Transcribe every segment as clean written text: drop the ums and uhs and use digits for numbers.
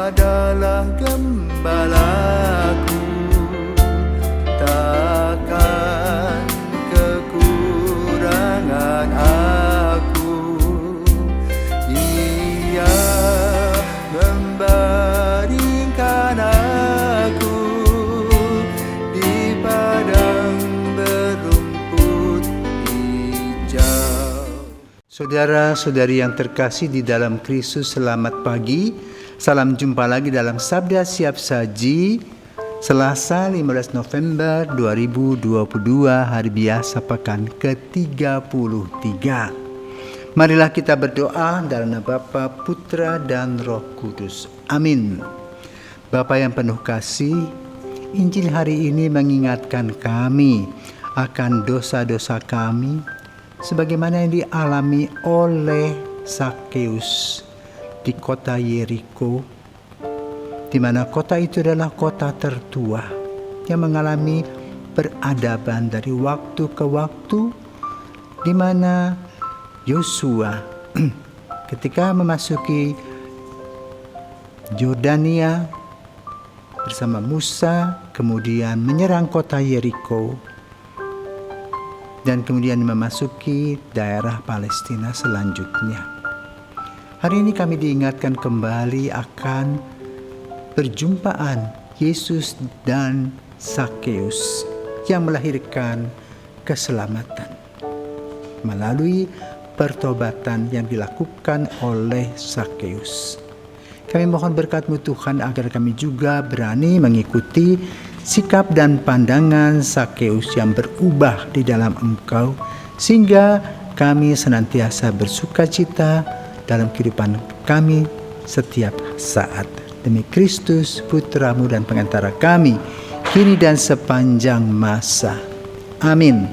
adalah gembalaku, takkan kekurangan aku. Ia membaringkan aku di padang berumput hijau. Saudara-saudari yang terkasih di dalam Kristus, selamat pagi. Salam jumpa lagi dalam Sabda Siap Saji, Selasa 15 November 2022, hari biasa pekan ke-33. Marilah kita berdoa dalam nama Bapa, Putra, dan Roh Kudus. Amin. Bapa yang penuh kasih, Injil hari ini mengingatkan kami akan dosa-dosa kami sebagaimana yang dialami oleh Sakeus di kota Yeriko, di mana kota itu adalah kota tertua yang mengalami peradaban dari waktu ke waktu, di mana Yosua ketika memasuki Yordania bersama Musa, kemudian menyerang kota Yeriko dan kemudian memasuki daerah Palestina selanjutnya. Hari ini kami diingatkan kembali akan perjumpaan Yesus dan Sakeus yang melahirkan keselamatan melalui pertobatan yang dilakukan oleh Sakeus. Kami mohon berkat-Mu Tuhan agar kami juga berani mengikuti sikap dan pandangan Sakeus yang berubah di dalam Engkau, sehingga kami senantiasa bersukacita dalam kehidupan kami setiap saat. Demi Kristus, Putra-Mu dan pengantara kami, kini dan sepanjang masa. Amin.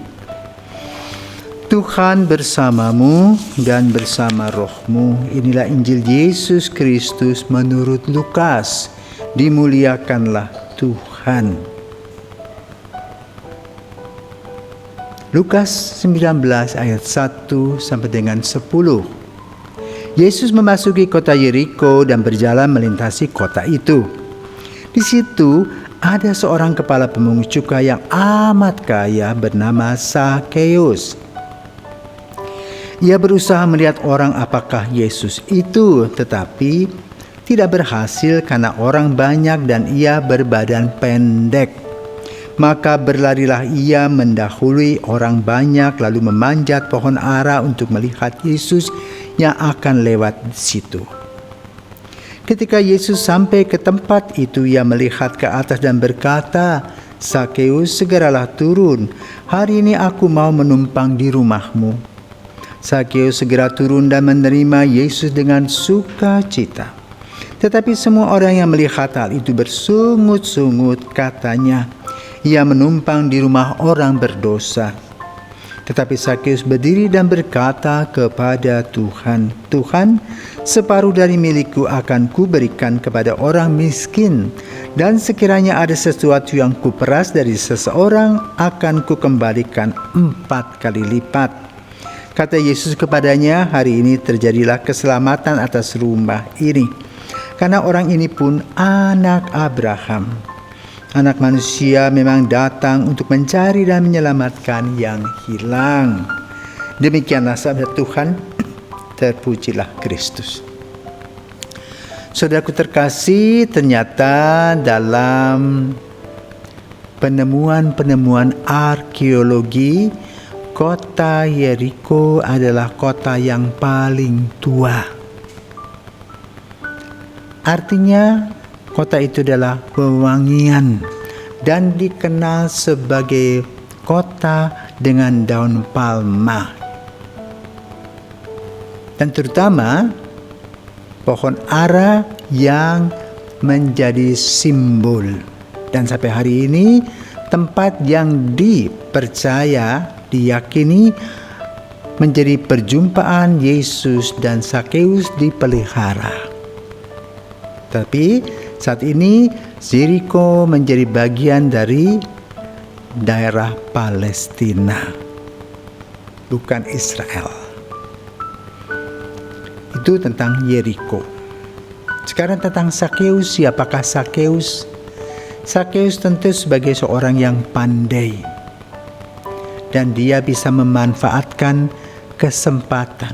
Tuhan bersamamu dan bersama roh-Mu. Inilah Injil Yesus Kristus menurut Lukas. Dimuliakanlah Tuhan. Lukas 19 ayat 1 sampai dengan 10. Yesus memasuki kota Yeriko dan berjalan melintasi kota itu. Di situ ada seorang kepala pemungut cukai yang amat kaya bernama Sakeus. Ia berusaha melihat orang apakah Yesus itu, tetapi tidak berhasil karena orang banyak dan ia berbadan pendek. Maka berlarilah ia mendahului orang banyak, lalu memanjat pohon ara untuk melihat Yesus yang akan lewat di situ. Ketika Yesus sampai ke tempat itu, ia melihat ke atas dan berkata, "Sakeus, segeralah turun. Hari ini aku mau menumpang di rumahmu." Sakeus segera turun dan menerima Yesus dengan sukacita. Tetapi semua orang yang melihat hal itu bersungut-sungut, katanya, "Ia menumpang di rumah orang berdosa." Tetapi Sakeus berdiri dan berkata kepada Tuhan, "Tuhan, separuh dari milikku akan kuberikan kepada orang miskin, dan sekiranya ada sesuatu yang kuperas dari seseorang, akan kukembalikan 4 kali lipat." Kata Yesus kepadanya, "Hari ini terjadilah keselamatan atas rumah ini, karena orang ini pun anak Abraham. Anak manusia memang datang untuk mencari dan menyelamatkan yang hilang." Demikianlah sabda Tuhan. Terpujilah Kristus. Saudaraku terkasih, ternyata dalam penemuan-penemuan arkeologi, kota Yeriko adalah kota yang paling tua. Artinya, kota itu adalah wewangian dan dikenal sebagai kota dengan daun palma. Dan terutama pohon ara yang menjadi simbol. Dan sampai hari ini tempat yang dipercaya, diyakini menjadi perjumpaan Yesus dan Sakeus dipelihara. Tapi saat ini Yeriko menjadi bagian dari daerah Palestina, bukan Israel. Itu tentang Yeriko. Sekarang tentang Sakeus. Siapakah Sakeus? Sakeus tentu sebagai seorang yang pandai, dan dia bisa memanfaatkan kesempatan.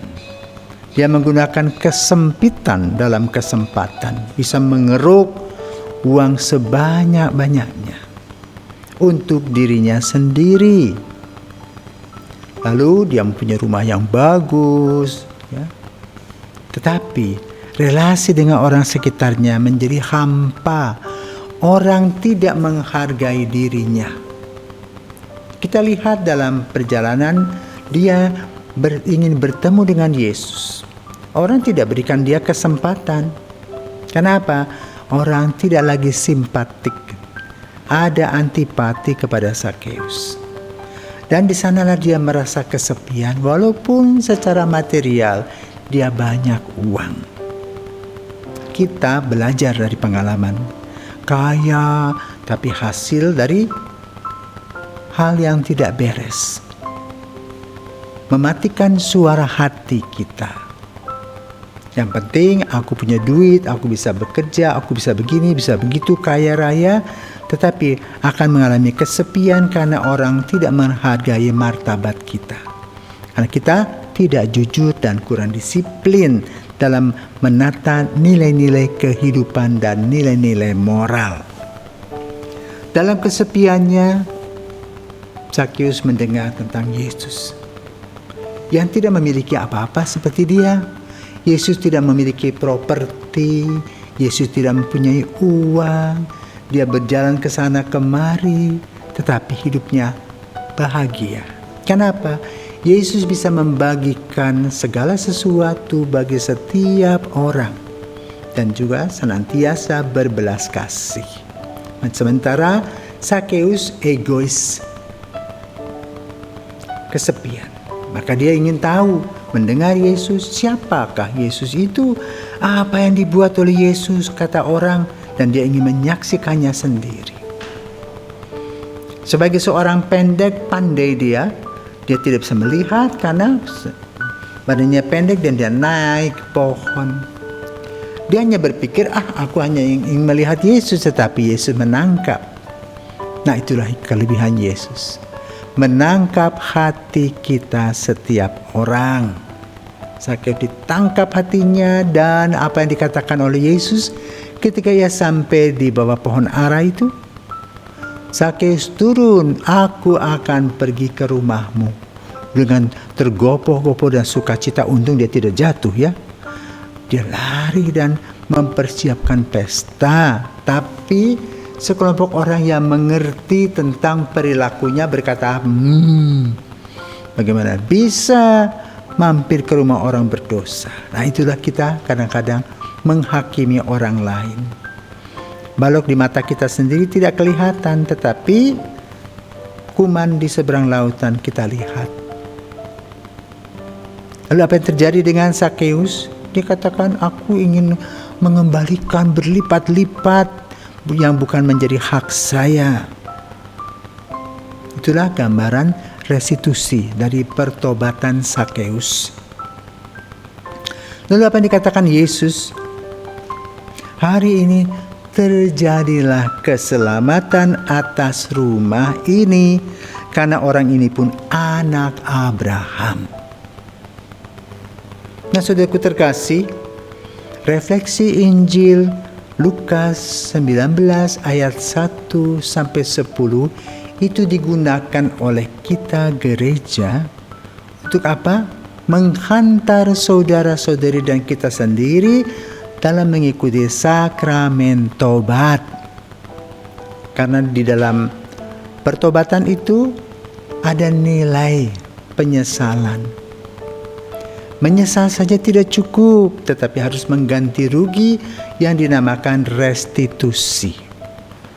Dia menggunakan kesempitan dalam kesempatan, bisa mengeruk uang sebanyak-banyaknya untuk dirinya sendiri. Lalu dia mempunyai rumah yang bagus, ya. Tetapi relasi dengan orang sekitarnya menjadi hampa. Orang tidak menghargai dirinya. Kita lihat dalam perjalanan dia ingin bertemu dengan Yesus. Orang tidak berikan dia kesempatan. Kenapa? Orang tidak lagi simpatik. Ada antipati kepada Sakeus. Dan di sanalah dia merasa kesepian, walaupun secara material dia banyak uang. Kita belajar dari pengalaman. Kaya, tapi hasil dari hal yang tidak beres. Mematikan suara hati kita. Yang penting aku punya duit, aku bisa bekerja, aku bisa begini, bisa begitu, kaya raya. Tetapi akan mengalami kesepian karena orang tidak menghargai martabat kita. Karena kita tidak jujur dan kurang disiplin dalam menata nilai-nilai kehidupan dan nilai-nilai moral. Dalam kesepiannya, Sakeus mendengar tentang Yesus yang tidak memiliki apa-apa seperti dia. Yesus tidak memiliki properti, Yesus tidak mempunyai uang. Dia berjalan ke sana kemari, tetapi hidupnya bahagia. Kenapa? Yesus bisa membagikan segala sesuatu bagi setiap orang dan juga senantiasa berbelas kasih. Sementara Sakeus egois, kesepian. Maka dia ingin tahu, mendengar Yesus, siapakah Yesus itu? Apa yang dibuat oleh Yesus, kata orang, dan dia ingin menyaksikannya sendiri. Sebagai seorang pendek, pandai dia tidak bisa melihat karena badannya pendek dan dia naik pohon. Dia hanya berpikir, aku hanya ingin melihat Yesus, tetapi Yesus menangkap. Nah, itulah kelebihan Yesus. Menangkap hati kita setiap orang. Sakeus ditangkap hatinya, dan apa yang dikatakan oleh Yesus ketika ia sampai di bawah pohon ara itu, Sakeus turun, aku akan pergi ke rumahmu. Dengan tergopoh-gopoh dan sukacita, untung dia tidak jatuh ya. Dia lari dan mempersiapkan pesta. Tapi sekelompok orang yang mengerti tentang perilakunya berkata, bagaimana bisa mampir ke rumah orang berdosa? Nah, itulah kita kadang-kadang menghakimi orang lain. Balok di mata kita sendiri tidak kelihatan, tetapi kuman di seberang lautan kita lihat. Lalu apa yang terjadi dengan Sakeus? Dia katakan, aku ingin mengembalikan berlipat-lipat yang bukan menjadi hak saya. Itulah gambaran restitusi dari pertobatan Sakeus. Lalu apa yang dikatakan Yesus? Hari ini terjadilah keselamatan atas rumah ini, karena orang ini pun anak Abraham. Nah, saudaraku terkasih, refleksi Injil Lukas 19 ayat 1 sampai 10 itu digunakan oleh kita gereja untuk apa? Menghantar saudara-saudari dan kita sendiri dalam mengikuti sakramen tobat. Karena di dalam pertobatan itu ada nilai penyesalan. Menyesal saja tidak cukup, tetapi harus mengganti rugi yang dinamakan restitusi.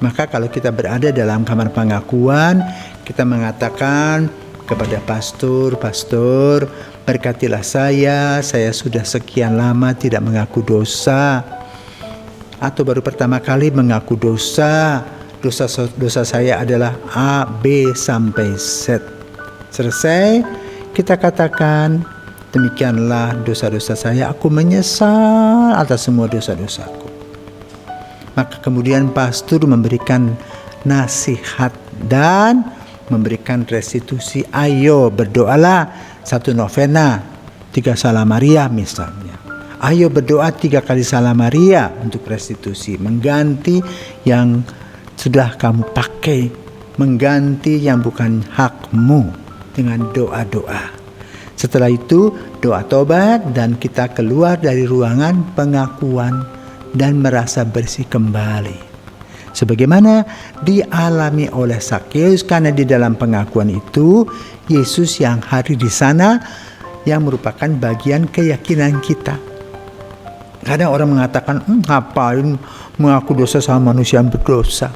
Maka kalau kita berada dalam kamar pengakuan, kita mengatakan kepada pastor, berkatilah saya sudah sekian lama tidak mengaku dosa, atau baru pertama kali mengaku dosa saya adalah A, B, sampai Z. Selesai, kita katakan, demikianlah dosa-dosa saya, aku menyesal atas semua dosa-dosaku. Maka kemudian pastor memberikan nasihat dan memberikan restitusi. Ayo berdoalah 1 novena 3 Salam Maria misalnya. Ayo berdoa 3 kali Salam Maria untuk restitusi, mengganti yang sudah kamu pakai, mengganti yang bukan hakmu dengan doa-doa. Setelah itu doa tobat dan kita keluar dari ruangan pengakuan dan merasa bersih kembali. Sebagaimana dialami oleh Sakeus, karena di dalam pengakuan itu Yesus yang hadir di sana yang merupakan bagian keyakinan kita. Kadang orang mengatakan, ngapain mengaku dosa sama manusia yang berdosa?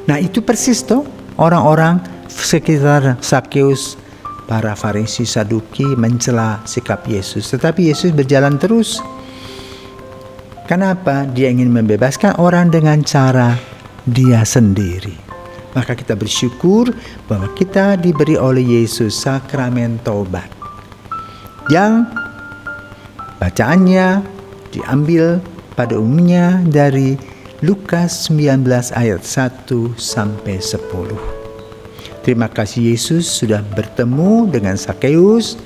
Nah itu persis tuh orang-orang sekitar Sakeus, para Farisi, Saduki mencela sikap Yesus. Tetapi Yesus berjalan terus. Kenapa? Dia ingin membebaskan orang dengan cara dia sendiri. Maka kita bersyukur bahwa kita diberi oleh Yesus sakramen taubat, yang bacaannya diambil pada umumnya dari Lukas 19 ayat 1 sampai 10. Terima kasih Yesus sudah bertemu dengan Sakeus,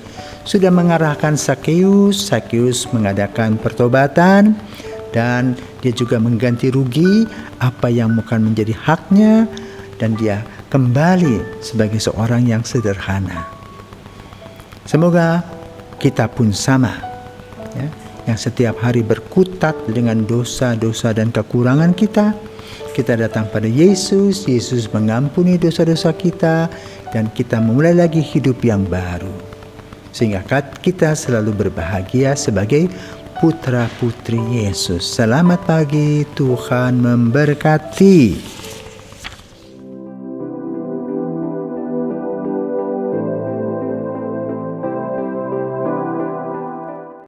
sudah mengarahkan Sakeus. Sakeus mengadakan pertobatan dan dia juga mengganti rugi apa yang bukan menjadi haknya, dan dia kembali sebagai seorang yang sederhana. Semoga kita pun sama, ya, yang setiap hari berkutat dengan dosa-dosa dan kekurangan kita. Kita datang pada Yesus, Yesus mengampuni dosa-dosa kita, dan kita memulai lagi hidup yang baru. Sehingga kita selalu berbahagia sebagai putra-putri Yesus. Selamat pagi, Tuhan memberkati.